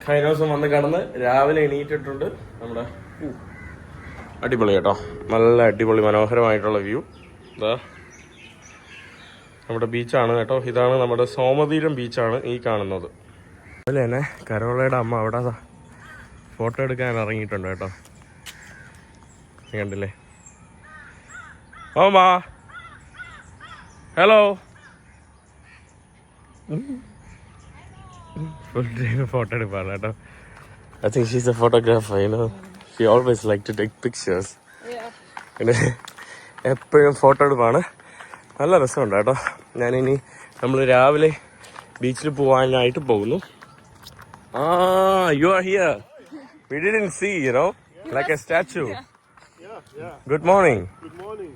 കഴിഞ്ഞ ദിവസം വന്ന് കിടന്ന് രാവിലെ എണീറ്റിട്ടുണ്ട്. നമ്മുടെ അടിപൊളി കേട്ടോ, നല്ല അടിപൊളി മനോഹരമായിട്ടുള്ള വ്യൂ. ഇതാ നമ്മുടെ ബീച്ചാണ് കേട്ടോ. ഇതാണ് നമ്മുടെ സോമതീരം ബീച്ചാണ് ഈ കാണുന്നത്. അതുപോലെ തന്നെ കരോളയുടെ അമ്മ അവിടെ ഫോട്ടോ എടുക്കാൻ ഇറങ്ങിയിട്ടുണ്ട് കേട്ടോ. കണ്ടില്ലേ? ഓമാ ഹലോ. ഫുൾ ടൈം ഫോട്ടോ എടുപ്പാണ് കേട്ടോ. I think she's a photographer, you know. She always like to take pictures. പിന്നെ എപ്പോഴും ഫോട്ടോ എടുപ്പാണ്. നല്ല രസമുണ്ട് കേട്ടോ. ഞാനിനി നമ്മൾ രാവിലെ ബീച്ചിൽ പോകാനായിട്ട് പോകുന്നു. You are here. We didn't see, you know, like a statue. Yeah. Good morning. Good morning.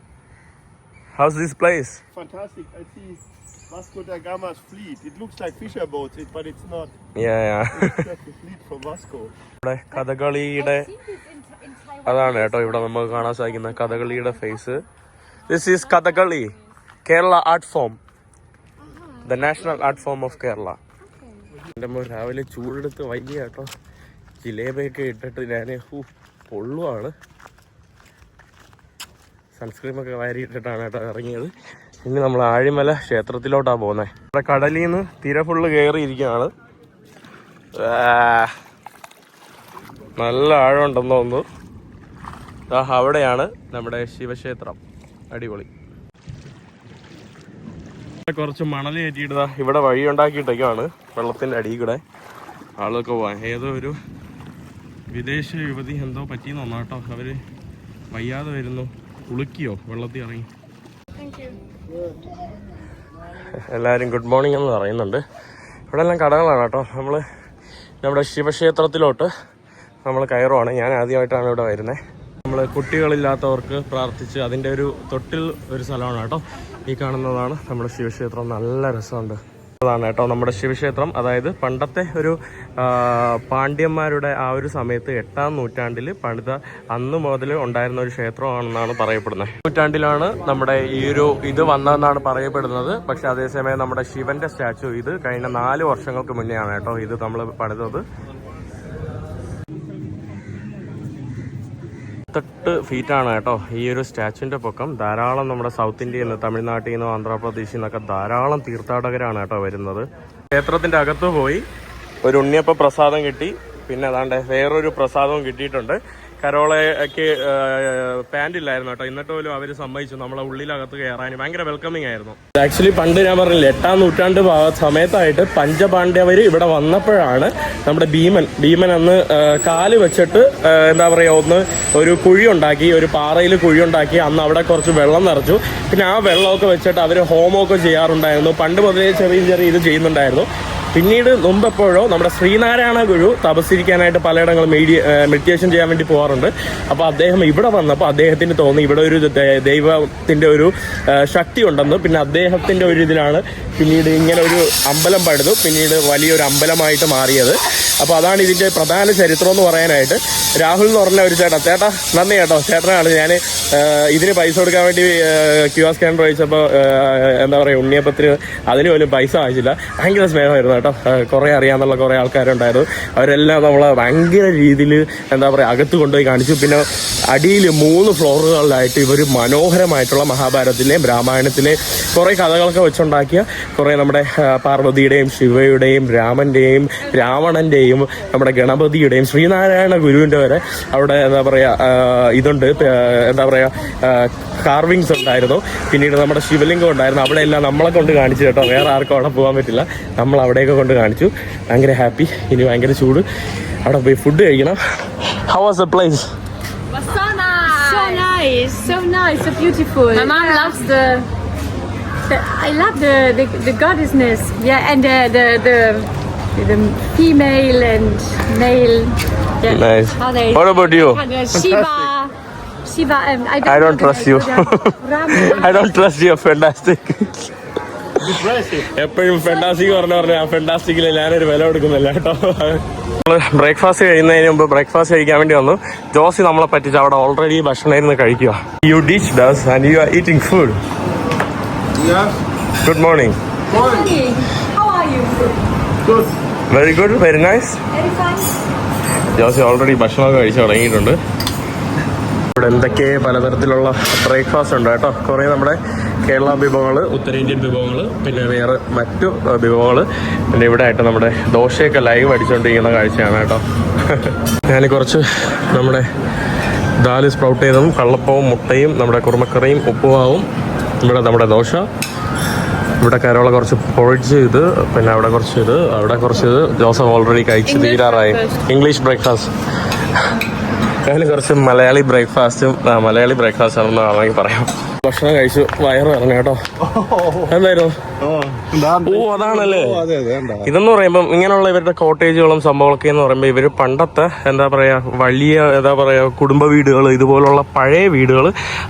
How's this place? Fantastic. I see Vasco da Gama's fleet. It looks like fisher boats, but it's not. Yeah. It's just a fleet from Vasco. ഇവിടെ കഥകളിയുടെ അതാണ് കേട്ടോ ഇവിടെ നമുക്ക് കാണാൻ സാധിക്കുന്ന കഥകളിയുടെ face. This is Kathakali, Kerala art form, the national art form of Kerala. എൻ്റെ അമ്മ രാവിലെ ചൂടെടുത്ത് വൈകി കേട്ടോ. ജിലേബിയൊക്കെ ഇട്ടിട്ട് ഞാൻ പൊള്ളുവാണ്. സൺസ്ക്രീമൊക്കെ വാരിയിട്ടിട്ടാണ് കേട്ടോ ഇറങ്ങിയത്. ഇനി നമ്മൾ ആഴിമല ക്ഷേത്രത്തിലോട്ടാണ് പോകുന്നത്. ഇവിടെ കടലിൽ നിന്ന് തിര ഫുള്ള് കയറിയിരിക്കുകയാണ്. നല്ല ആഴമുണ്ടെന്ന് തോന്നുന്നു. അവിടെയാണ് നമ്മുടെ ശിവക്ഷേത്രം. അടിപൊളി. കുറച്ച് മണൽ കയറ്റിയിട്ടതാ ഇവിടെ വഴി ഉണ്ടാക്കിയിട്ടൊക്കെയാണ് വെള്ളത്തിൻ്റെ അടിയിൽ കൂടെ ആളൊക്കെ പോവാൻ. ഏതോ ഒരു വിദേശ യുവതി എന്തോ പറ്റിയെന്ന് തോന്നാം കേട്ടോ. അവര് വയ്യാതെ വരുന്നു, കുളിക്കുകയോ വെള്ളത്തിൽ ഇറങ്ങി. എല്ലാവരും ഗുഡ് മോർണിംഗ് എന്ന് പറയുന്നുണ്ട്. ഇവിടെ എല്ലാം കടകളാണ് കേട്ടോ. നമ്മൾ നമ്മുടെ ശിവക്ഷേത്രത്തിലോട്ട് നമ്മൾ കയറുവാണ്. ഞാൻ ആദ്യമായിട്ടാണ് ഇവിടെ വരുന്നത്. നമ്മൾ കുട്ടികളില്ലാത്തവർക്ക് പ്രാർത്ഥിച്ച് അതിൻ്റെ ഒരു തൊട്ടിൽ ഒരു സ്ഥലമാണ് കേട്ടോ. ഈ കാണുന്നതാണ് നമ്മുടെ ശിവക്ഷേത്രം. നല്ല രസമുണ്ട്. അതാണ് കേട്ടോ നമ്മുടെ ശിവക്ഷേത്രം. അതായത് പണ്ടത്തെ ഒരു പാണ്ഡ്യന്മാരുടെ ആ ഒരു സമയത്ത് 8-ാം നൂറ്റാണ്ടിൽ പണിത അന്ന് മുതൽ ഉണ്ടായിരുന്ന ഒരു ക്ഷേത്രമാണെന്നാണ് പറയപ്പെടുന്നത്. നൂറ്റാണ്ടിലാണ് നമ്മുടെ ഈ ഒരു ഇത് വന്നതെന്നാണ് പറയപ്പെടുന്നത്. പക്ഷെ അതേസമയം നമ്മുടെ ശിവന്റെ സ്റ്റാച്ചു ഇത് കഴിഞ്ഞ 4 വർഷങ്ങൾക്ക് മുന്നെയാണ് കേട്ടോ ഇത് നമ്മൾ പണിതത്. 8 ഫീറ്റാണ് കേട്ടോ ഈ ഒരു സ്റ്റാച്ചുവിൻ്റെ പൊക്കം. ധാരാളം നമ്മുടെ സൗത്ത് ഇന്ത്യയിൽ നിന്ന്, തമിഴ്നാട്ടിൽ നിന്നോ ആന്ധ്രാപ്രദേശിൽ നിന്നൊക്കെ ധാരാളം തീർത്ഥാടകരാണ് കേട്ടോ വരുന്നത്. ക്ഷേത്രത്തിൻ്റെ അകത്ത് പോയി ഒരു ഉണ്ണിയപ്പ പ്രസാദം കിട്ടി. പിന്നെ അതാണ്ട് വേറൊരു പ്രസാദവും കിട്ടിയിട്ടുണ്ട്. കരോളയ്ക്ക് പാൻ്റ് ഇല്ലായിരുന്നു കേട്ടോ. എന്നിട്ട് പോലും അവർ സമ്മതിച്ചു നമ്മളെ ഉള്ളിലകത്ത് കയറാൻ. ഭയങ്കര വെൽക്കമിങ് ആയിരുന്നു. ആക്ച്വലി പണ്ട് ഞാൻ പറഞ്ഞില്ല 8-ാം നൂറ്റാണ്ട് സമയത്തായിട്ട് പഞ്ചപാണ്ഡ്യവർ ഇവിടെ വന്നപ്പോഴാണ് നമ്മുടെ ഭീമൻ അന്ന് കാല് വെച്ചിട്ട് എന്താ പറയുക ഒന്ന് ഒരു കുഴി ഉണ്ടാക്കി, ഒരു പാറയിൽ കുഴി ഉണ്ടാക്കി. അന്ന് അവിടെ കുറച്ച് വെള്ളം നിറച്ചു. പിന്നെ ആ വെള്ളമൊക്കെ വെച്ചിട്ട് അവർ ഹോമമൊക്കെ ചെയ്യാറുണ്ടായിരുന്നു. പണ്ട് മുതലേ ചെറിയ ഇത് ചെയ്യുന്നുണ്ടായിരുന്നു. പിന്നീട് മുമ്പെപ്പോഴോ നമ്മുടെ ശ്രീനാരായണ ഗുരു തപസ്സിരിക്കാനായിട്ട് പലയിടങ്ങളും മെഡിറ്റേഷൻ ചെയ്യാൻ വേണ്ടി പോകാറുണ്ട്. അപ്പോൾ അദ്ദേഹം ഇവിടെ വന്നപ്പോൾ അദ്ദേഹത്തിന് തോന്നി ഇവിടെ ഒരു ദൈവത്തിൻ്റെ ഒരു ശക്തി ഉണ്ടെന്ന്. പിന്നെ അദ്ദേഹത്തിൻ്റെ ഒരു ഇതിലാണ് പിന്നീട് ഇങ്ങനെ ഒരു അമ്പലം പണിതു. പിന്നീട് വലിയൊരു അമ്പലമായിട്ട് മാറിയത്. അപ്പോൾ അതാണ് ഇതിൻ്റെ പ്രധാന ചരിത്രം എന്ന് പറയാനായിട്ട്. രാഹുൽ എന്ന് പറഞ്ഞ ഒരു ചേട്ടാ നന്ദി കേട്ടോ. ചേട്ടനാണ്. ഞാൻ ഇതിന് പൈസ കൊടുക്കാൻ വേണ്ടി QR സ്കാനർ വായിച്ചപ്പോൾ എന്താ പറയുക ഉണ്ണിയപ്പത്തിന് അതിന് പോലും പൈസ വാങ്ങിച്ചില്ല. ഭയങ്കര സ്നേഹമായിരുന്നു കേട്ടോ. കുറേ അറിയാമെന്നുള്ള കുറേ ആൾക്കാരുണ്ടായിരുന്നു. അവരെല്ലാം നമ്മളെ ഭയങ്കര രീതിയിൽ എന്താ പറയുക അകത്ത് കൊണ്ടുപോയി കാണിച്ചു. പിന്നെ അടിയിൽ 3 ഫ്ലോറുകളിലായിട്ട് ഇവർ മനോഹരമായിട്ടുള്ള മഹാഭാരതത്തിലെയും രാമായണത്തിലെ കുറേ കഥകളൊക്കെ വെച്ചുണ്ടാക്കിയ കുറേ നമ്മുടെ പാർവതിയുടെയും ശിവയുടെയും രാമൻ്റെയും രാവണൻ്റെയും നമ്മുടെ ഗണപതിയുടെയും ശ്രീനാരായണ ഗുരുവിൻ്റെ വരെ അവിടെ എന്താ പറയുക ഇതുണ്ട്. എന്താ പറയുക കാർവിങ്സ് ഉണ്ടായിരുന്നു. പിന്നീട് നമ്മുടെ ശിവലിംഗം ഉണ്ടായിരുന്നു. അവിടെ എല്ലാം നമ്മളെ കൊണ്ട് കാണിച്ചു കേട്ടോ. വേറെ ആർക്കും അവിടെ പോകാൻ പറ്റില്ല. നമ്മൾ അവിടെയൊക്കെ കൊണ്ട് കാണിച്ചു. ഭയങ്കര ഹാപ്പി. ഇനി ഭയങ്കര ചൂട്. അവിടെ പോയി ഫുഡ് കഴിക്കണം. How was the place? So nice, so beautiful. My mom loves I love the goddessness. Yeah, and the female and male. Yeah. Nice. What about you? Shiva. I don't trust you. I don't trust you. Fantastic. എപ്പോഴും fantastic പറഞ്ഞ ആ ഫെന്റാസ്റ്റിക്കിൽ ഞാനൊരു വില കൊടുക്കുന്നില്ല കേട്ടോ. നമ്മൾ breakfast കഴിയുന്നതിന് മുമ്പ് ബ്രേക്ക്ഫാസ്റ്റ് കഴിക്കാൻ വേണ്ടി വന്നു. ജോസി നമ്മളെ പറ്റിച്ച് അവിടെ ഓൾറെഡി ഭക്ഷണം ഇരുന്ന് കഴിക്കുക. You dish does and you are eating food. Good morning. How are you? Good. Very good, very nice. Josy already ഭക്ഷണമൊക്കെ കഴിച്ചു തുടങ്ങിയിട്ടുണ്ട്. ഇവിടെ എന്തൊക്കെ പലതരത്തിലുള്ള ബ്രേക്ക്ഫാസ്റ്റ് ഉണ്ട് കേട്ടോ. കുറേ നമ്മുടെ കേരള വിഭവങ്ങൾ, ഉത്തരേന്ത്യൻ വിഭവങ്ങൾ, പിന്നെ വേറെ മറ്റു വിഭവങ്ങൾ. പിന്നെ ഇവിടെ ആയിട്ട് നമ്മുടെ ദോശയൊക്കെ ലൈവ് അടിച്ചുകൊണ്ടിരിക്കുന്ന കാഴ്ചയാണ് കേട്ടോ. ഞാൻ കുറച്ച് നമ്മുടെ ദാല് സ്പ്രൗട്ട് ചെയ്തതും കള്ളപ്പവും മുട്ടയും നമ്മുടെ കുറുമക്കറിയും ഉപ്പുമാവും, ഇവിടെ നമ്മുടെ ദോശ, ഇവിടെ കരോള കുറച്ച് പൊഴിച്ച് ഇത്, പിന്നെ അവിടെ കുറച്ച് ഇത്, അവിടെ കുറച്ച് ഇത്. ജോസഫ് ഓൾറെഡി കഴിച്ച് തീരാറായി. English breakfast. ഞാൻ കുറച്ച് മലയാളി ബ്രേക്ക്ഫാസ്റ്റും മലയാളി ബ്രേക്ക്ഫാസ്റ്റ് ആണെന്ന് വേണമെങ്കിൽ പറയാം. ഭക്ഷണം കഴിച്ചു വയറ് പറഞ്ഞു കേട്ടോ. എന്തായിരുന്നു? ഓ അതാണല്ലേ. ഇതെന്ന് പറയുമ്പം ഇങ്ങനെയുള്ള ഇവരുടെ കോട്ടേജുകളും സംഭവങ്ങളൊക്കെ എന്ന് പറയുമ്പോൾ ഇവർ പണ്ടത്തെ എന്താ പറയുക വലിയ എന്താ പറയുക കുടുംബ വീടുകൾ, ഇതുപോലുള്ള പഴയ വീടുകൾ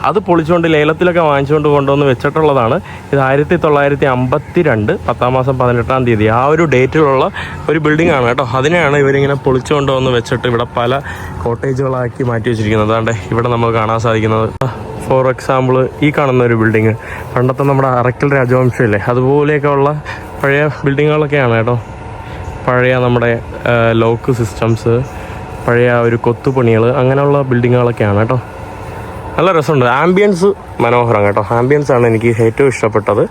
അത് പൊളിച്ചുകൊണ്ട് ലേലത്തിലൊക്കെ വാങ്ങിച്ചുകൊണ്ട് കൊണ്ടുവന്ന് വെച്ചിട്ടുള്ളതാണ്. ഇത് 1952 10-ാം മാസം 18-ാം തീയതി ആ ഒരു ഡേറ്റിലുള്ള ഒരു ബിൽഡിംഗ് ആണ് കേട്ടോ. അതിനെയാണ് ഇവരിങ്ങനെ പൊളിച്ചുകൊണ്ട് വന്ന് വെച്ചിട്ട് ഇവിടെ പല കോട്ടേജുകളാക്കി മാറ്റി വെച്ചിരിക്കുന്നത്. അതാണ്ട് ഇവിടെ നമുക്ക് കാണാൻ സാധിക്കുന്നത്. ഫോർ എക്സാമ്പിൾ ഈ കാണുന്ന ഒരു ബിൽഡിങ് പണ്ടത്തെ നമ്മുടെ അറക്കൽ രാജവംശമില്ലേ അതുപോലെയൊക്കെ ഉള്ള പഴയ ബിൽഡിങ്ങുകളൊക്കെയാണ് കേട്ടോ. പഴയ നമ്മുടെ ലോക്ക് സിസ്റ്റംസ്, പഴയ ഒരു കൊത്തുപണികൾ, അങ്ങനെയുള്ള ബിൽഡിങ്ങുകളൊക്കെയാണ് കേട്ടോ. നല്ല രസമുണ്ട്. ആംബിയൻസ് മനോഹരം കേട്ടോ. ആംബിയൻസ് ആണ് എനിക്ക് ഏറ്റവും ഇഷ്ടപ്പെട്ടത്.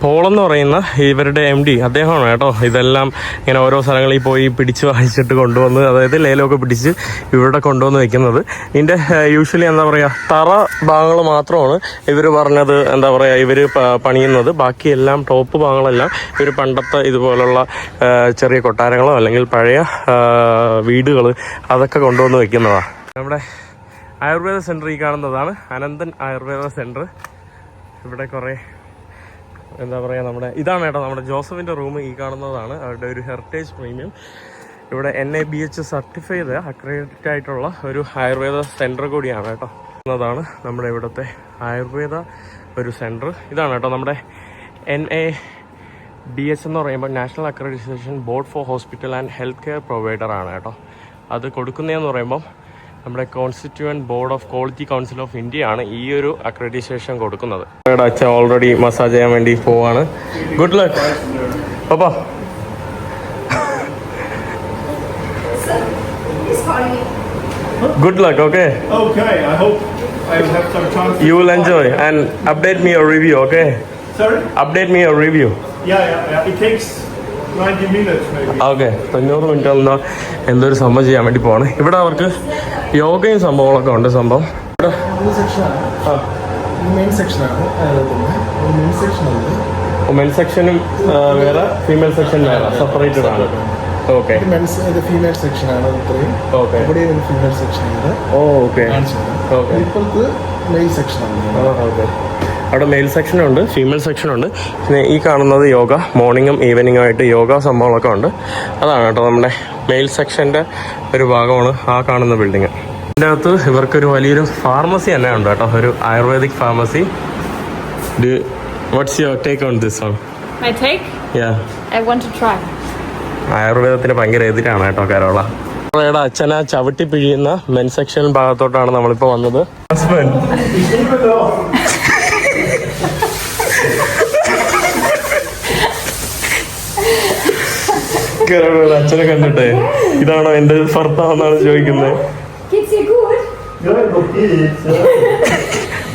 പോളെന്ന് പറയുന്ന ഇവരുടെ MD അദ്ദേഹമാണ് കേട്ടോ ഇതെല്ലാം ഇങ്ങനെ ഓരോ സ്ഥലങ്ങളിൽ പോയി പിടിച്ച് വായിച്ചിട്ട് കൊണ്ടുവന്ന്, അതായത് ലേലമൊക്കെ പിടിച്ച് ഇവിടെ കൊണ്ടുവന്ന് വെക്കുന്നത്. ഇതിൻ്റെ യൂഷ്വലി എന്താ പറയുക തറ ഭാഗങ്ങൾ മാത്രമാണ് ഇവർ പറഞ്ഞത് എന്താ പറയുക ഇവർ പണിയുന്നത്. ബാക്കിയെല്ലാം ടോപ്പ് ഭാഗങ്ങളെല്ലാം ഇവർ പണ്ടത്തെ ഇതുപോലുള്ള ചെറിയ കൊട്ടാരങ്ങളോ അല്ലെങ്കിൽ പഴയ വീടുകൾ അതൊക്കെ കൊണ്ടുവന്ന് വെക്കുന്നതാണ്. നമ്മുടെ ആയുർവേദ സെൻറ്റർ ഈ കാണുന്നതാണ് അനന്തൻ ആയുർവേദ സെൻറ്റർ. ഇവിടെ കുറേ എന്താ പറയുക നമ്മുടെ ഇതാണ് കേട്ടോ നമ്മുടെ ജോസഫിൻ്റെ റൂം ഈ കാണുന്നതാണ്. അവരുടെ ഒരു ഹെറിറ്റേജ് പ്രീമിയം. ഇവിടെ NABH സർട്ടിഫൈഡ് അക്രഡിറ്റഡ് ആയിട്ടുള്ള ഒരു ആയുർവേദ സെൻറ്റർ കൂടിയാണ് കേട്ടോ. എന്നതാണ് നമ്മുടെ ഇവിടുത്തെ ആയുർവേദ ഒരു സെൻറ്റർ. ഇതാണ് കേട്ടോ നമ്മുടെ NABH എന്ന് പറയുമ്പോൾ national accreditation board for hospital and health care provider ആണ് കേട്ടോ. അത് കൊടുക്കുന്നതെന്ന് പറയുമ്പം നമ്മുടെ constituent board of quality council of India ആണ് ഈ ഒരു അക്രഡിറ്റേഷൻ കൊടുക്കുന്നത്. അച്ഛ ഓൾറെഡി മസാജ് ചെയ്യാൻ വേണ്ടി പോവാണ്. Good luck Papa. Good luck, okay? Okay, I hope I will have some chance. You will enjoy and update me your review, okay? Sorry? Update me your review. Yeah. It takes 90 minutes maybe. Okay 90 minute ആകുന്ന എന്തൊരു സംഭവം ചെയ്യാൻ വേണ്ടി പോവാണ്. ഇവിടെ അവർക്ക് യോഗയും സംഭവങ്ങളൊക്കെ ഉണ്ട്. സംഭവം മെൻ സെക്ഷനും വേറെ ഫീമെയിൽ സെക്ഷൻ വേറെ സെപ്പറേറ്റഡ് ആണ്. ഓക്കെ ഫീമെയിൽ സെക്ഷൻ ആണ്. ഓക്കെ ഫീമെയിൽ സെക്ഷൻ ഉണ്ട്. ഓക്കെ ഓക്കെ ഇപ്പോഴത്തെ മെയിൽ സെക്ഷൻ ആണ്. ഓക്കെ അവിടെ മെയിൽ സെക്ഷനുണ്ട്, ഫീമെയിൽ സെക്ഷനുണ്ട്. പിന്നെ ഈ കാണുന്നത് യോഗ, മോർണിംഗും ഈവനിങ്ങും ആയിട്ട് യോഗ സംഭവങ്ങളൊക്കെ ഉണ്ട്. അതാണ് കേട്ടോ നമ്മുടെ മെയിൽ സെക്ഷൻ്റെ ഒരു ഭാഗമാണ് ആ കാണുന്ന ബിൽഡിങ്. ഇതിൻ്റെ അകത്ത് ഇവർക്കൊരു വലിയൊരു ഫാർമസി തന്നെ ഉണ്ട് കേട്ടോ, ഒരു ayurvedic pharmacy. What's your take on this one? My take? Yeah. I want to try. ആയുർവേദത്തിന് ഭയങ്കര എതിരാണ് കേട്ടോ കരോള. അവളുടെ അച്ഛനെ ചവിട്ടി പിഴിയുന്ന മെൻ സെക്ഷൻ ഭാഗത്തോട്ടാണ് നമ്മളിപ്പോൾ വന്നത്. ഹസ്ബൻഡ് അച്ഛനെ കണ്ടിട്ടേ ഇതാണോ എന്റെ ഭർത്താവെന്നാണ് ചോദിക്കുന്നത്. Geht's dir gut? Good, okay.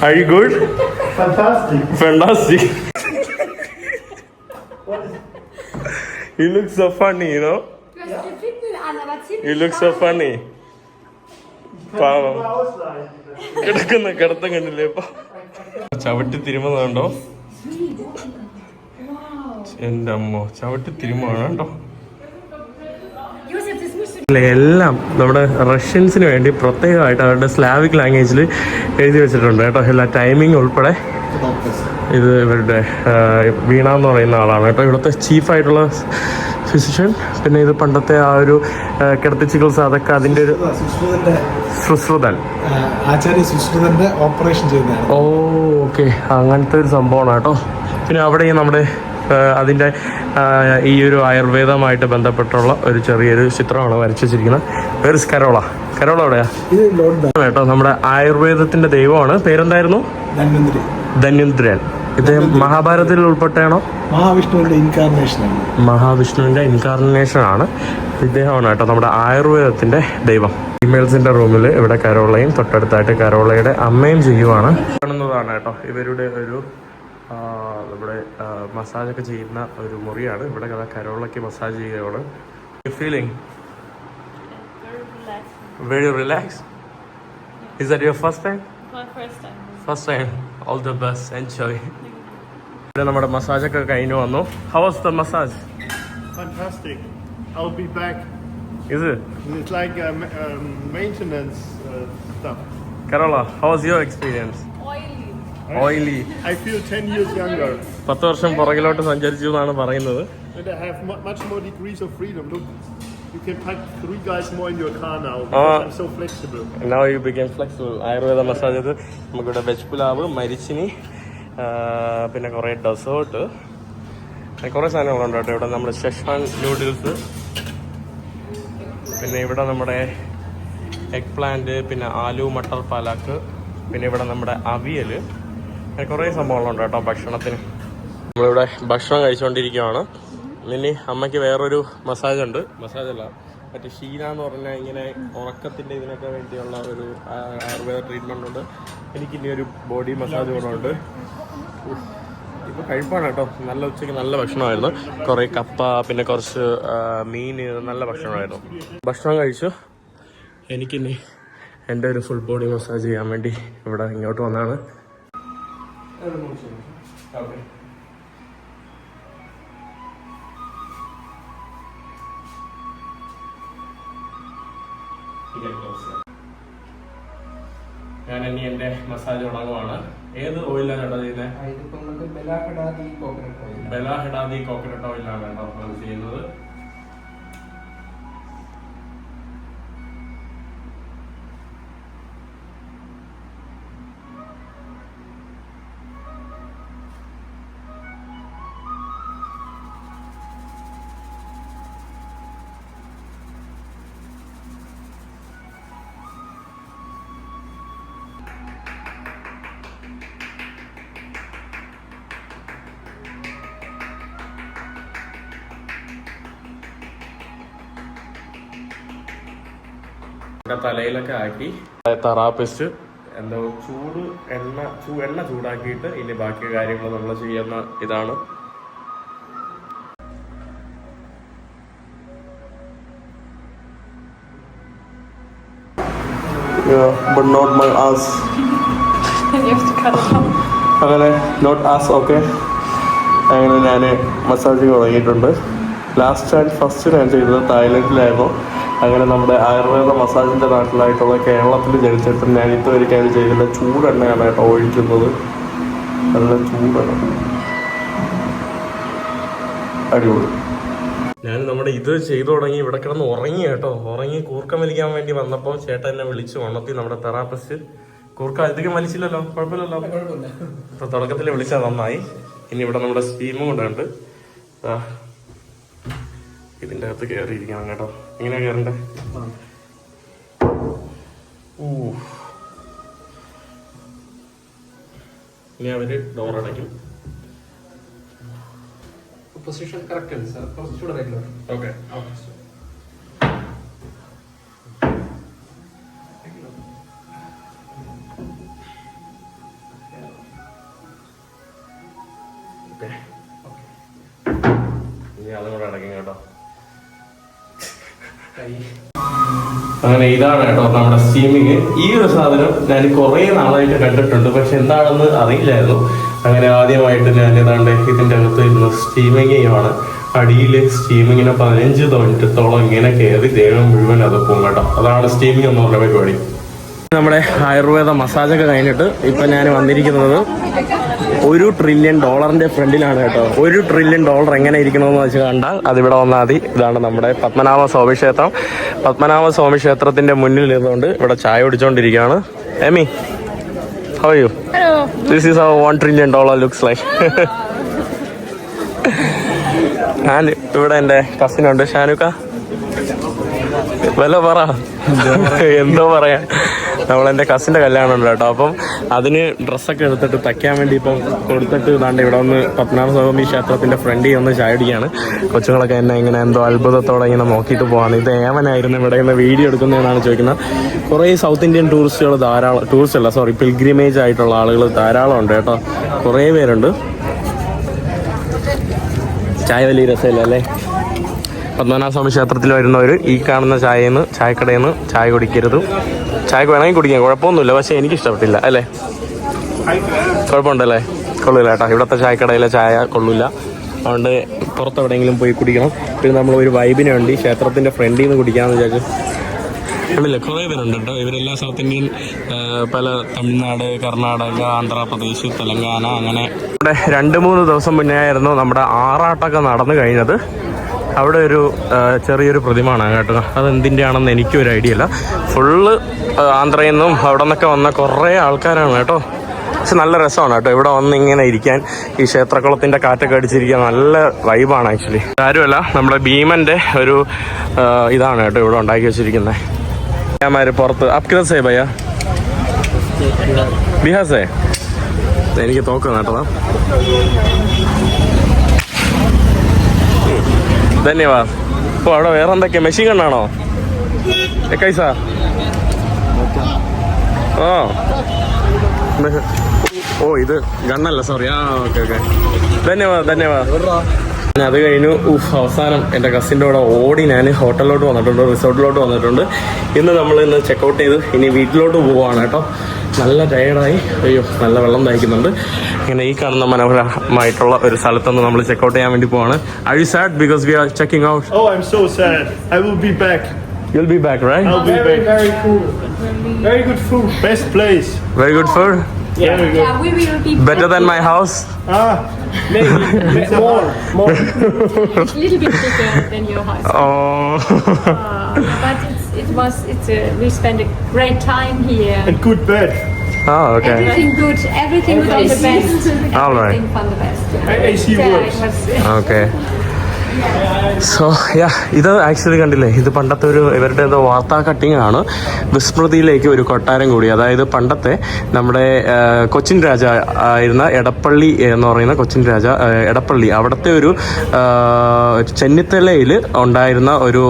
Are you good? Fantastic. Fantastic. You look so funny, you know? Du hast den Windel an, aber ziemlich You look so funny. പാവം Ausleihen. കിടത്തം കണ്ടില്ലേ ഇപ്പൊ ചവിട്ടി തിരുമുന്നുണ്ടോ? എന്റെ അമ്മോ ചവിട്ടി തിരുമാണ് കേട്ടോ. എല്ലാം നമ്മുടെ റഷ്യൻസിന് വേണ്ടി പ്രത്യേകമായിട്ട് അവരുടെ സ്ലാവിക് ലാംഗ്വേജിൽ എഴുതി വെച്ചിട്ടുണ്ട് കേട്ടോ. എല്ലാ ടൈമിംഗ് ഉൾപ്പെടെ. ഇത് ഇവരുടെ വീണ എന്ന് പറയുന്ന ആളാണ് കേട്ടോ ഇവിടുത്തെ ചീഫായിട്ടുള്ള ഫിസിഷ്യൻ. പിന്നെ ഇത് പണ്ടത്തെ ആ ഒരു കിടത്തി ചികിത്സ അതൊക്കെ അതിൻ്റെ ഒരു സുശ്രുതൻ ആചാര്യ സുശ്രുതന്റെ ഓപ്പറേഷൻ ചെയ്യുന്നതാണ്. ഓ ഓക്കെ അങ്ങനത്തെ ഒരു സംഭവമാണ് കേട്ടോ. പിന്നെ അവിടെ നമ്മുടെ അതിൻ്റെ ഈ ഒരു ആയുർവേദമായിട്ട് ബന്ധപ്പെട്ടുള്ള ഒരു ചെറിയൊരു ചിത്രമാണ് വരച്ചു വെച്ചിരിക്കുന്നത്. വേറെ കരോള എവിടെയാ കേട്ടോ നമ്മുടെ ആയുർവേദത്തിന്റെ ദൈവമാണ്. പേരെന്തായിരുന്നു? ധന്വന്ത്രൻ. ഇത് മഹാഭാരതത്തിൽ ഉൾപ്പെട്ടാണോ? മഹാവിഷ്ണുവിന്റെ ഇൻകാർണേഷൻ ആണ്. മഹാവിഷ്ണുവിന്റെ ഇൻകാർണേഷൻ ആണ് ഇദ്ദേഹമാണ് കേട്ടോ നമ്മുടെ ആയുർവേദത്തിന്റെ ദൈവം. ഫീമെയിൽസിന്റെ റൂമിൽ ഇവിടെ കരോളയും തൊട്ടടുത്തായിട്ട് കരോളയുടെ അമ്മയും ചെയ്യുവാണ്. കാണുന്നതാണ് കേട്ടോ ഇവരുടെ ഒരു നമ്മുടെ മസാജൊക്കെ ചെയ്യുന്ന ഒരു മുറിയാണ്. ഇവിടെ കരോളയ്ക്ക് മസാജ് ചെയ്യുകയാണ്. Feeling very relaxed. Is that your first time? My first time. First time. All the best. Enjoy. ഇവിടെ നമ്മുടെ മസാജൊക്കെ കഴിഞ്ഞു വന്നു. How was the massage? Fantastic. I'll be back. Is it? It's like maintenance stuff. Carola, how was your experience? Oily. I feel 10 years younger. 10 വർഷം പുറകിലോട്ട് സഞ്ചരിച്ചു എന്നാണ് പറയുന്നത്. And I have much more degrees of freedom. Look, you can pack 3 guys more in your car now because I'm so flexible. Now you became flexible. Ayurveda massage ചെയ്ത് നമുക്കിവിടെ veg pulao, മരിച്ചിനി, പിന്നെ കുറേ desert, കുറേ സാധനങ്ങളുണ്ട് കേട്ടോ. ഇവിടെ നമ്മുടെ ഷെഷ്വാൻ നൂഡിൽസ്, പിന്നെ ഇവിടെ നമ്മുടെ എഗ് പ്ലാന്റ്, പിന്നെ ആലു മട്ടർ പാലാക്ക്, പിന്നെ ഇവിടെ നമ്മുടെ അവിയൽ, കുറേ സംഭവങ്ങളുണ്ട് കേട്ടോ ഭക്ഷണത്തിന്. നമ്മളിവിടെ ഭക്ഷണം കഴിച്ചുകൊണ്ടിരിക്കുകയാണ്. ഇനി അമ്മയ്ക്ക് വേറൊരു മസാജ് ഉണ്ട്. മസാജല്ല, മറ്റേ ഷീന എന്ന് പറഞ്ഞാൽ ഇങ്ങനെ ഉറക്കത്തിൻ്റെ ഇതിനൊക്കെ വേണ്ടിയുള്ള ഒരു ആയുർവേദ ട്രീറ്റ്മെൻ്റ് ഉണ്ട്. എനിക്കിനി ഒരു ബോഡി മസാജ് കൂടെ ഉണ്ട്. ഇപ്പോൾ കഴിപ്പാണ് കേട്ടോ. നല്ല ഉച്ചയ്ക്ക് നല്ല ഭക്ഷണമായിരുന്നു. കുറേ കപ്പ, പിന്നെ കുറച്ച് മീൻ, നല്ല ഭക്ഷണമായിരുന്നു. ഭക്ഷണം കഴിച്ചു. എനിക്കിനി എൻ്റെ ഒരു ഫുൾ ബോഡി മസാജ് ചെയ്യാൻ വേണ്ടി ഇവിടെ ഇങ്ങോട്ട് വന്നതാണ്. ഞാൻ ഇനി എൻ്റെ മസാജ് തുടങ്ങുവാണ്. ഏത് ഓയിലാണ് കേട്ടോ ചെയ്യുന്നത്? ബെലാഹെഡാദി കോക്കനട്ട് ഓയിലാണ് കേട്ടോ നമ്മൾ ചെയ്യുന്നത്. തലയിലൊക്കെ ആക്കി തെറാപ്പിസ്റ്റ് എന്തോ എണ്ണ ചൂടാക്കിയിട്ട് ഇനി ബാക്കി കാര്യങ്ങൾ നമ്മൾ ചെയ്യുന്ന ഇതാണ്. But not my ass. അങ്ങനെ നോട്ട് ആസ്. ഓക്കെ, അങ്ങനെ ഞാൻ മസാജ് തുടങ്ങിയിട്ടുണ്ട്. ലാസ്റ്റ് ആൻഡ് ഫസ്റ്റ് ഞാൻ ചെയ്തത് തായ്ലൻഡിലായിരുന്നു. അങ്ങനെ നമ്മുടെ ആയുർവേദ മസാജിൻ്റെ നാട്ടിലായിട്ടുള്ള കേരളത്തിൽ ജനിച്ചിട്ട് ഞാൻ ഇതുവരെയ്ക്ക് അത് ചെയ്തില്ല. ചൂടെണ്ണയാണ് കേട്ടോ ഒഴിക്കുന്നത്. നല്ല ചൂടാണ്, അടിപൊളി. ഞാൻ നമ്മുടെ ഇത് ചെയ്തു തുടങ്ങി ഇവിടെ കിടന്ന് ഉറങ്ങി കേട്ടോ. ഉറങ്ങി കൂർക്കം വലിക്കാൻ വേണ്ടി വന്നപ്പോൾ ചേട്ടൻ എന്നെ വിളിച്ചു ഉണർത്തി. നമ്മുടെ തെറാപ്പിസ്റ്റ് കൂർക്കം അധികം വലിച്ചില്ലല്ലോ, കുഴപ്പമില്ലല്ലോ. ഇപ്പൊ തുടക്കത്തിൽ വിളിച്ചാൽ നന്നായി. ഇനി ഇവിടെ നമ്മുടെ സ്റ്റീമും കൊണ്ടുണ്ട്. ഇതിൻ്റെ അകത്ത് കയറിയിരിക്കണം കേട്ടോ. എങ്ങനെയാ കയറണ്ടേ? ഇനി അവര് ഡോർ അടയ്ക്കും. പൊസിഷൻ കറക്റ്റ് ആണ് സാർ. കുറച്ചുകൂടെ റെഗുലർ. ഓക്കെ. ഇനി അതും കൂടെ അടയ്ക്കും കേട്ടോ. അങ്ങനെ ഇതാണ് കേട്ടോ നമ്മുടെ സ്റ്റീമിങ്. ഈ ഒരു സാധനം ഞാൻ കുറേ നാളായിട്ട് കണ്ടിട്ടുണ്ട്, പക്ഷെ എന്താണെന്ന് അറിയില്ലായിരുന്നു. അങ്ങനെ ആദ്യമായിട്ട് ഞാൻ ഏതാണ്ട് ഇതിൻ്റെ അകത്ത് ഇരുന്ന് സ്റ്റീമിങ് ചെയ്യുവാണ്. അടിയിൽ സ്റ്റീമിങ്ങിന് 15 മിനിറ്റത്തോളം ഇങ്ങനെ കയറി ദേഹം മുഴുവൻ അത് പോകും കേട്ടോ. അതാണ് സ്റ്റീമിങ് എന്ന് പറഞ്ഞ പരിപാടി. നമ്മുടെ ആയുർവേദ മസാജൊക്കെ കഴിഞ്ഞിട്ട് ഇപ്പം ഞാൻ വന്നിരിക്കുന്നത് $1 ട്രില്യൺ ഫ്രണ്ടിലാണ് കേട്ടോ. $1 ട്രില്യൺ എങ്ങനെ ഇരിക്കണമെന്ന് വെച്ച് കണ്ടാൽ അതിവിടെ വന്നാൽ മതി. ഇതാണ് നമ്മുടെ പത്മനാഭ സ്വാമി ക്ഷേത്രം. പത്മനാഭ സ്വാമി ക്ഷേത്രത്തിന്റെ മുന്നിൽ ഇരുന്നുകൊണ്ട് ഇവിടെ ചായ കുടിച്ചോണ്ടിരിക്കുകയാണ്. എമി, how are you? Hello. This is how $1 trillion looks like. ഞാൻ ഇവിടെ എൻ്റെ കസിനുണ്ട് ഷാനുക്ക. വല്ല പറ, എന്തോ പറയാ. നമ്മളെൻ്റെ കസിൻ്റെ കല്യാണം ഉണ്ട് കേട്ടോ. അപ്പം അതിന് ഡ്രസ്സൊക്കെ എടുത്തിട്ട് തയ്ക്കാൻ വേണ്ടി ഇപ്പം കൊടുത്തിട്ട് ഇതാണ്ട് ഇവിടെ ഒന്ന് പത്മനാഭസ്വാമി ക്ഷേത്രത്തിൻ്റെ ഫ്രണ്ടിൽ ഒന്ന് ചായ അടിക്കുകയാണ്. കൊച്ചുങ്ങളൊക്കെ എന്നെ ഇങ്ങനെ എന്തോ അത്ഭുതത്തോടെ ഇങ്ങനെ നോക്കിയിട്ട് പോവാണ്. ഇത് ഏവനായിരുന്നു ഇവിടെ നിന്ന് വീഡിയോ എടുക്കുന്നതെന്നാണ് ചോദിക്കുന്നത്. കുറേ സൗത്ത് ഇന്ത്യൻ ടൂറിസ്റ്റുകൾ ധാരാളം, ടൂറിസ്റ്റ് അല്ല സോറി പിൽഗ്രിമേജ് ആയിട്ടുള്ള ആളുകൾ ധാരാളം ഉണ്ട് കേട്ടോ. കുറേ പേരുണ്ട്. ചായ വലിയ രസമില്ല അല്ലേ? പത്മനാഭസ്വാമി ക്ഷേത്രത്തിൽ വരുന്നവർ ഈ കാണുന്ന ചായക്കടയിൽ നിന്ന് ചായ കുടിക്കരുത്. ചായക്ക് വേണമെങ്കിൽ കുടിക്കാം, കുഴപ്പമൊന്നുമില്ല. പക്ഷേ എനിക്ക് ഇഷ്ടപ്പെട്ടില്ല അല്ലേ? കുഴപ്പമുണ്ടല്ലേ? കൊള്ളില്ല കേട്ടോ. ഇവിടുത്തെ ചായക്കടയിലെ ചായ കൊള്ളില്ല. അതുകൊണ്ട് പുറത്തെവിടെയെങ്കിലും പോയി കുടിക്കണം. പിന്നെ നമ്മൾ ഒരു വൈബിന് വേണ്ടി ക്ഷേത്രത്തിൻ്റെ ഫ്രണ്ടിൽ നിന്ന് കുടിക്കാമെന്ന് വിചാരിച്ചു. ഇല്ല, കുറേ പേരുണ്ട് കേട്ടോ. ഇവരെല്ലാം സൗത്ത് ഇന്ത്യൻ, പല തമിഴ്നാട്, കർണാടക, ആന്ധ്രാപ്രദേശ്, തെലങ്കാന, അങ്ങനെ. ഇവിടെ 2-3 ദിവസം മുന്നേ ആയിരുന്നു നമ്മുടെ ആറാട്ടൊക്കെ നടന്നു കഴിഞ്ഞത്. അവിടെ ഒരു ചെറിയൊരു പ്രതിമയാണ് കേട്ടോ. അതെന്തിൻ്റെയാണെന്ന് എനിക്കൊരു ഐഡിയ ഇല്ല. ഫുള്ള് ആന്ധ്രയിൽ നിന്നും അവിടെ നിന്നൊക്കെ വന്ന കുറേ ആൾക്കാരാണ് കേട്ടോ. പക്ഷെ നല്ല രസമാണ് കേട്ടോ ഇവിടെ വന്ന് ഇങ്ങനെ ഇരിക്കാൻ. ഈ ക്ഷേത്രക്കുളത്തിൻ്റെ കാറ്റൊക്കെ അടിച്ചിരിക്കാൻ നല്ല വൈബാണ് ആക്ച്വലി. കാര്യമല്ല, നമ്മുടെ ഭീമൻ്റെ ഒരു ഇതാണ് കേട്ടോ ഇവിടെ ഉണ്ടാക്കി വെച്ചിരിക്കുന്നത്. ഞാമാര് പുറത്ത് അപ്ഗ്രസേ ഭയ്യ ബിഹാസേ എനിക്ക് തോക്കുന്ന കേട്ടതാ. ധന്യവാദ്. ഇപ്പോൾ അവിടെ വേറെ എന്തൊക്കെയാ? മെഷീൻ ഗണ്ണാണോ? കൈസ ഓ ഇത് ഗണ്ണല്ല, സോറി. ഓക്കെ. ധന്യവാദ്. അത് കഴിഞ്ഞു. അവസാനം എൻ്റെ കസിൻ്റെ കൂടെ ഓടി ഞാൻ ഹോട്ടലിലോട്ട് വന്നിട്ടുണ്ട്, റിസോർട്ടിലോട്ട് വന്നിട്ടുണ്ട്. ഇന്ന് ചെക്കൗട്ട് ചെയ്ത് ഇനി വീട്ടിലോട്ട് പോവുകയാണ് കേട്ടോ. നല്ല ടയർഡായി. അയ്യോ, നല്ല വെള്ളം ദാഹിക്കുന്നുണ്ട്. ഇങ്ങനെ ഈ കാണുന്ന മനോഹരമായിട്ടുള്ള ഒരു സ്ഥലത്തുനിന്ന് നമ്മൾ ചെക്കൗട്ട് ചെയ്യാൻ വേണ്ടി പോവാണ്. Are you sad because we are checking out? Oh, I'm so sad. I will be back. You'll be back, right? I'll be back. Very cool. Very good food. Best place. Very good food? Yeah, very good. Yeah, we will be Better than my house? Maybe. More. a little bit bigger than your house. Oh. But we spent a great time here. And good bed. Oh, okay. Everything good, everything from the best. All right. Everything from the best. AC works. Okay. So ഇത് actually കണ്ടില്ലേ, ഇത് പണ്ടത്തെ ഇവരുടെ എന്തോ വാർത്താ cutting ആണ്. വിസ്മൃതിയിലേക്ക് ഒരു കൊട്ടാരം കൂടി. അതായത് പണ്ടത്തെ നമ്മുടെ കൊച്ചിൻ രാജ ആയിരുന്ന എടപ്പള്ളി എന്ന് പറയുന്ന കൊച്ചിൻ രാജ എടപ്പള്ളി, അവിടുത്തെ ഒരു ചെന്നിത്തലയിൽ ഉണ്ടായിരുന്ന ഒരു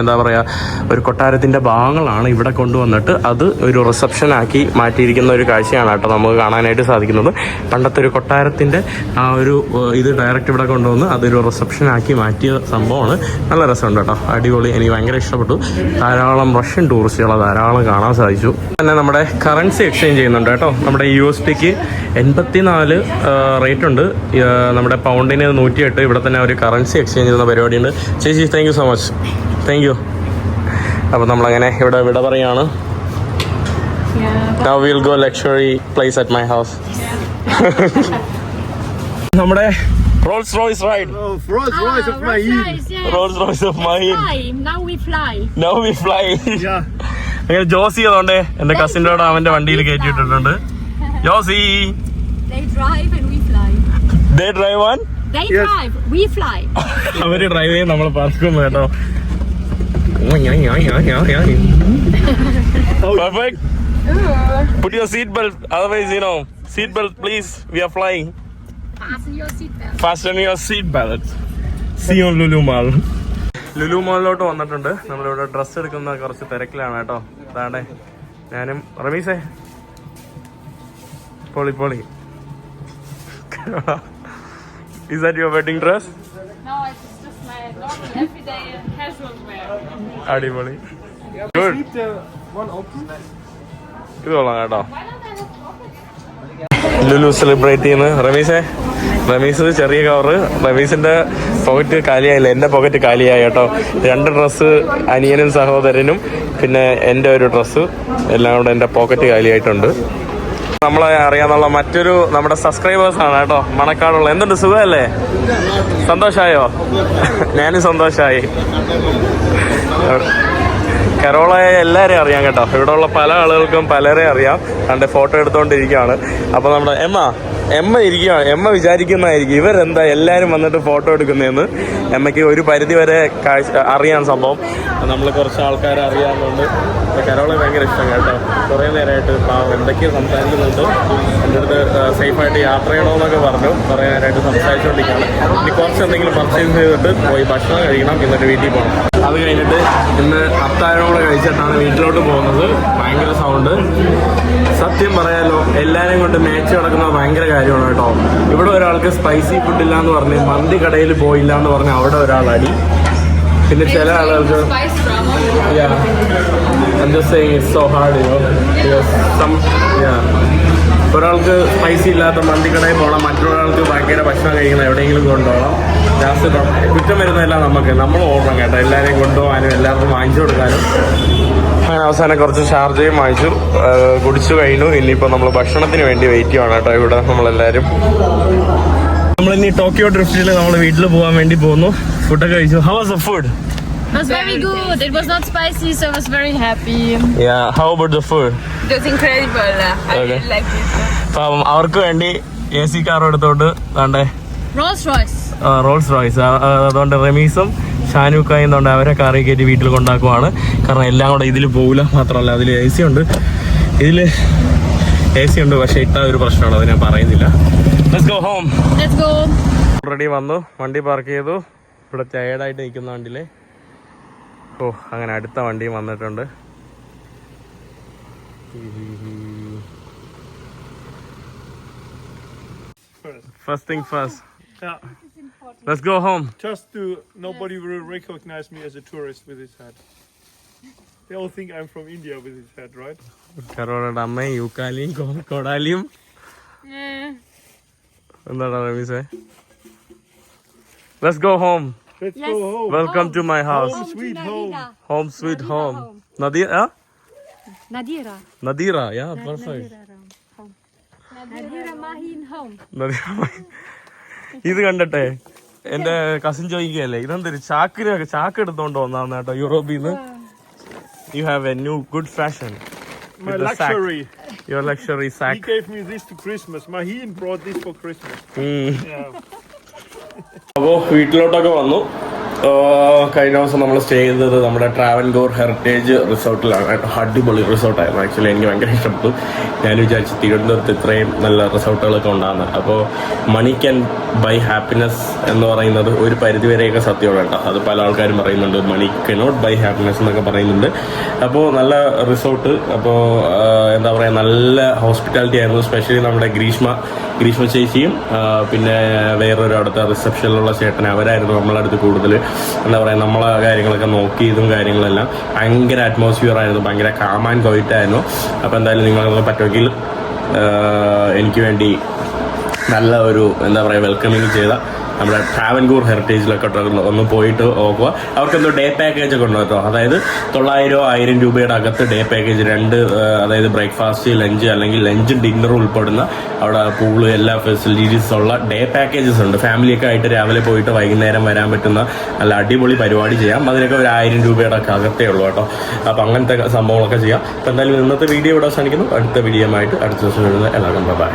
എന്താ പറയുക ഒരു കൊട്ടാരത്തിൻ്റെ ഭാഗങ്ങളാണ് ഇവിടെ കൊണ്ടുവന്നിട്ട് അത് ഒരു റിസപ്ഷനാക്കി മാറ്റിയിരിക്കുന്ന ഒരു കാഴ്ചയാണ് കേട്ടോ നമുക്ക് കാണാനായിട്ട് സാധിക്കുന്നത്. പണ്ടത്തെ ഒരു കൊട്ടാരത്തിൻ്റെ ആ ഒരു ഇത് ഡയറക്റ്റ് ഇവിടെ കൊണ്ടുവന്ന് അതൊരു റിസപ്ഷനാക്കി മാറ്റിയ സംഭവമാണ്. നല്ല രസമുണ്ട് കേട്ടോ, അടിപൊളി. എനിക്ക് ഭയങ്കര ഇഷ്ടപ്പെട്ടു. ധാരാളം റഷ്യൻ ടൂറിസ്റ്റുകളെ ധാരാളം കാണാൻ സാധിച്ചു. പിന്നെ നമ്മുടെ കറൻസി എക്സ്ചേഞ്ച് ചെയ്യുന്നുണ്ട് കേട്ടോ. നമ്മുടെ USDക്ക് 84 റേറ്റ് ഉണ്ട്. നമ്മുടെ പൗണ്ടിന് 108. ഇവിടെ തന്നെ ഒരു കറൻസി എക്സ്ചേഞ്ച് ചെയ്യുന്ന പരിപാടിയുണ്ട്. ചേച്ചി thank you so much. Thank you. അപ്പോൾ നമ്മളങ്ങനെ ഇവിടെ വിട പറയാണ്. Now we'll go luxury place at my house. നമ്മുടെ Rolls Royce ride. Oh, Rolls Royce of my Rolls Royce of mine. Now we fly. Yeah. അങ്ങനെ ജോസി അതുകൊണ്ട് എൻ്റെ കസിൻ്റെ കൂടെ അവൻ്റെ വണ്ടിയിൽ കയറ്റിയിട്ടുണ്ട്. Josy. They drive and we fly. They drive on? They drive, we fly. അവര് drive ചെയ്യും, നമ്മൾ പറക്കും കേട്ടോ. Perfect. Put your seat belt, otherwise seat belt please, we are flying. Fasten your seat belt. See you on Lulu Mall. Lulu മാളിലോട്ട് വന്നിട്ടുണ്ട്. നമ്മളിവിടെ dress എടുക്കുന്ന കുറച്ച് തിരക്കിലാണ് കേട്ടോ. അതാണ്ടേ ഞാനും റമീസേ പൊളി. Is that your wedding dress? No, it's just my normal everyday casual wear. അടിപൊളി. Good. ഇത് കൊള്ളാം കേട്ടോ. ലുലു സെലിബ്രേറ്റ് ചെയ്യുന്ന റമീസ് ചെറിയ കവറ്. റമീസിന്റെ പോക്കറ്റ് കാലിയായില്ല, എൻ്റെ പോക്കറ്റ് കാലിയായി കേട്ടോ. 2 ഡ്രസ്സ് അനിയനും സഹോദരനും പിന്നെ എൻ്റെ ഒരു ഡ്രസ്സ് എല്ലാം കൂടെ എൻ്റെ പോക്കറ്റ് കാലിയായിട്ടുണ്ട്. നമ്മളെ അറിയാന്നുള്ള മറ്റൊരു നമ്മുടെ സബ്സ്ക്രൈബേഴ്സ് ആണ് കേട്ടോ, മണക്കാടുള്ള. എന്തുണ്ട്, സുഖമല്ലേ? സന്തോഷമായോ? ഞാനും സന്തോഷമായി. കരോളയെ എല്ലാവരെയും അറിയാം കേട്ടോ. ഇവിടെ ഉള്ള പല ആളുകൾക്കും പലരെയും അറിയാം. കണ്ട് ഫോട്ടോ എടുത്തുകൊണ്ടിരിക്കുകയാണ്. അപ്പോൾ നമ്മുടെ എമ്മ എമ്മ വിചാരിക്കുന്നതായിരിക്കും ഇവരെന്താ എല്ലാവരും വന്നിട്ട് ഫോട്ടോ എടുക്കുന്നതെന്ന്. എമ്മയ്ക്ക് ഒരു പരിധി വരെ അറിയാൻ സംഭവം. നമ്മൾ കുറച്ച് ആൾക്കാരെ അറിയാവുന്നതുകൊണ്ട് കരോളെ ഭയങ്കര ഇഷ്ടം കേട്ടോ. കുറേ നേരമായിട്ട് എന്തൊക്കെയോ സംസാരിക്കുന്നുണ്ട്. എൻ്റെ അടുത്ത് സേഫായിട്ട് യാത്ര ചെയ്യണമെന്നൊക്കെ പറഞ്ഞു. കുറേ നേരമായിട്ട് സംസാരിച്ചുകൊണ്ടിരിക്കുകയാണ്. ഇനി കുറച്ച് എന്തെങ്കിലും പർച്ചേസ് ചെയ്തിട്ട് പോയി ഭക്ഷണം കഴിക്കണം, എന്നിട്ട് വീട്ടിൽ പോകണം. അത് കഴിഞ്ഞിട്ട് ഇന്ന് അത്താഴം കൂടെ കഴിച്ചിട്ടാണ് വീട്ടിലോട്ട് പോകുന്നത്. ഭയങ്കര സൗണ്ട്. സത്യം പറയാലോ, എല്ലാവരെയും കൊണ്ട് മേച്ച് കിടക്കുന്നത് ഭയങ്കര കാര്യമാണ് കേട്ടോ. ഇവിടെ ഒരാൾക്ക് സ്പൈസി ഫുഡ് ഇല്ല എന്ന് പറഞ്ഞ് മന്തി കടയിൽ പോയില്ല എന്ന് പറഞ്ഞ് അവിടെ ഒരാൾ അടി. പിന്നെ ചില ആളുകൾക്ക് ഒരാൾക്ക് സ്പൈസി ഇല്ലാത്ത മന്തി കടയിൽ പോകണം, മറ്റൊരാൾക്ക് ഭയങ്കര ഭക്ഷണം കഴിക്കണം, എവിടെയെങ്കിലും കൊണ്ടുപോകണം. ലാസ്റ്റ് കുറ്റം വരുന്നതെല്ലാം നമ്മൾ ഓടണം കേട്ടോ, എല്ലാവരെയും കൊണ്ടുപോകാനും എല്ലാവർക്കും വാങ്ങിച്ചു കൊടുക്കാനും. അങ്ങനെ അവസാനം കുറച്ച് ഷാർജയും വാങ്ങിച്ചു, കുടിച്ചു കഴിഞ്ഞു. ഇനിയിപ്പോൾ നമ്മൾ ഭക്ഷണത്തിന് വേണ്ടി വെയിറ്റ് ചെയ്യുവാണ് കേട്ടോ ഇവിടെ നമ്മളെല്ലാവരും. നമ്മളിനി ടോക്കിയോ ഡ്രിഫ്റ്റിൽ നമ്മൾ വീട്ടിൽ പോകാൻ വേണ്ടി പോകുന്നു. ഫുഡൊക്കെ കഴിച്ചു. How was the food? It was very good. It was not spicy, so I was very happy. Yeah, how about the food? It was incredible. I really liked it. അപ്പം അവർക്ക് വേണ്ടി AC കാർ എടുത്തോണ്ട് വേണ്ടേ Rolls Royce. Rolls Royce. അതുകൊണ്ട് റമീസും ഷാനൂക്കായും കൊണ്ട് അവരെ കാറിൽ കയറ്റി വീട്ടിൽ കൊണ്ടാക്കുവാണ്. കാരണം എല്ലാം കൂടെ ഇതിൽ പോകില്ല. മാത്രമല്ല അതിൽ AC ഉണ്ട്, ഇതിൽ AC ഉണ്ട്, പക്ഷേ ഇട്ട ഒരു പ്രശ്നമാണ്, അത് ഞാൻ പറയുന്നില്ല. Let's go home. Let's go. Already വന്നു, വണ്ടി പാർക്ക് ചെയ്തു. ഇവിടെ ടയേർഡായിട്ട് നിൽക്കുന്ന വണ്ടിയിലെ അങ്ങനെ അടുത്ത വണ്ടിയും വന്നിട്ടുണ്ട്. First thing first. Yeah. Let's go home. Nobody will recognize me as a tourist with this hat. They all think I'm from India with this hat, right? കരോടയുടെ അമ്മയും യൂക്കാലിയും കൊടാലിയും. എന്താടാ റമീസേ? Let's go home. Let's go home. Welcome to my house. Home sweet home. Home sweet home. Nadira? Nadira, yeah, perfect. Nadira Mahin home. ഇത് കണ്ടട്ടെ, എന്റെ cousin ചോദിക്കുകയല്ലേ ഇതെന്തൊരു ചാക്ക് എടുത്തോണ്ട് വന്നാണ് കേട്ടോ യൂറോപ്പിൽ നിന്ന്. You have a new good fashion. My luxury. Your luxury sack. He gave me this to Christmas. Mahin brought this for Christmas. Yeah. അപ്പോൾ വീട്ടിലോട്ടൊക്കെ വന്നു. കഴിഞ്ഞ ദിവസം നമ്മൾ സ്റ്റേ ചെയ്തത് നമ്മുടെ ട്രാവൻകൂർ ഹെറിറ്റേജ് റിസോർട്ടിലാണ്. അടിപൊളി റിസോർട്ടായിരുന്നു. ആക്ച്വലി എനിക്ക് ഭയങ്കര ഇഷ്ടപ്പെട്ടു. ഞാൻ വിചാരിച്ചു തിരുവനന്തപുരത്ത് ഇത്രയും നല്ല റിസോർട്ടുകളൊക്കെ ഉണ്ടാകുന്നത്. അപ്പോൾ മണി ക്യാൻ ബൈ ഹാപ്പിനെസ് എന്ന് പറയുന്നത് ഒരു പരിധിവരെയൊക്കെ സത്യമാണ് കേട്ടോ. അത് പല ആൾക്കാരും പറയുന്നുണ്ട്, മണി കനോട്ട് ബൈ ഹാപ്പിനെസ് എന്നൊക്കെ പറയുന്നുണ്ട്. അപ്പോൾ നല്ല റിസോർട്ട്. അപ്പോൾ എന്താ പറയുക, നല്ല ഹോസ്പിറ്റാലിറ്റി ആയിരുന്നു. സ്പെഷ്യലി നമ്മുടെ ഗ്രീഷ്മ ചേച്ചിയും പിന്നെ വേറൊരു അടുത്ത റിസപ്ഷനിലുള്ള ചേട്ടൻ, അവരായിരുന്നു നമ്മളടുത്ത് കൂടുതൽ എന്താ പറയുക നമ്മളെ കാര്യങ്ങളൊക്കെ നോക്കിയതും കാര്യങ്ങളെല്ലാം. ഭയങ്കര അറ്റ്മോസ്ഫിയർ ആയിരുന്നു, ഭയങ്കര കാം ആൻഡ് ക്വയറ്റ് ആയിരുന്നു. അപ്പോൾ എന്തായാലും നിങ്ങൾക്ക് പറ്റുമെങ്കിൽ എനിക്ക് വേണ്ടി നല്ല ഒരു എന്താ പറയുക വെൽക്കമിങ് ചെയ്ത നമ്മുടെ ട്രാവൻകൂർ ഹെറിറ്റേജിലൊക്കെ ഒന്ന് പോയിട്ട് നോക്കുക. അവർക്കെന്തോ ഡേ പാക്കേജ് ഒക്കെ ഉണ്ട് കേട്ടോ. അതായത് 900-1000 രൂപയുടെ അകത്ത് ഡേ പാക്കേജ്, അതായത് ബ്രേക്ക്ഫാസ്റ്റ്, ലഞ്ച് അല്ലെങ്കിൽ ലഞ്ചും ഡിന്നറും ഉൾപ്പെടുന്ന അവിടെ പൂള് എല്ലാ ഫെസിലിറ്റീസ് ഉള്ള ഡേ പാക്കേജസ് ഉണ്ട്. ഫാമിലിയൊക്കെ ആയിട്ട് രാവിലെ പോയിട്ട് വൈകുന്നേരം വരാൻ പറ്റുന്ന നല്ല അടിപൊളി പരിപാടി ചെയ്യാം. അതിനൊക്കെ ഒരു 1000 രൂപയുടെ ഒക്കെ അകത്തേ ഉള്ളൂ കേട്ടോ. അപ്പം അങ്ങനത്തെ സംഭവങ്ങളൊക്കെ ചെയ്യാം. അപ്പം എന്തായാലും ഇന്നത്തെ വീഡിയോ ഇവിടെ അവസാനിക്കുന്നു. അടുത്ത വീഡിയോ ആയിട്ട് അടുത്ത ദിവസം വരുന്നത് എല്ലാവർക്കും ബൈ.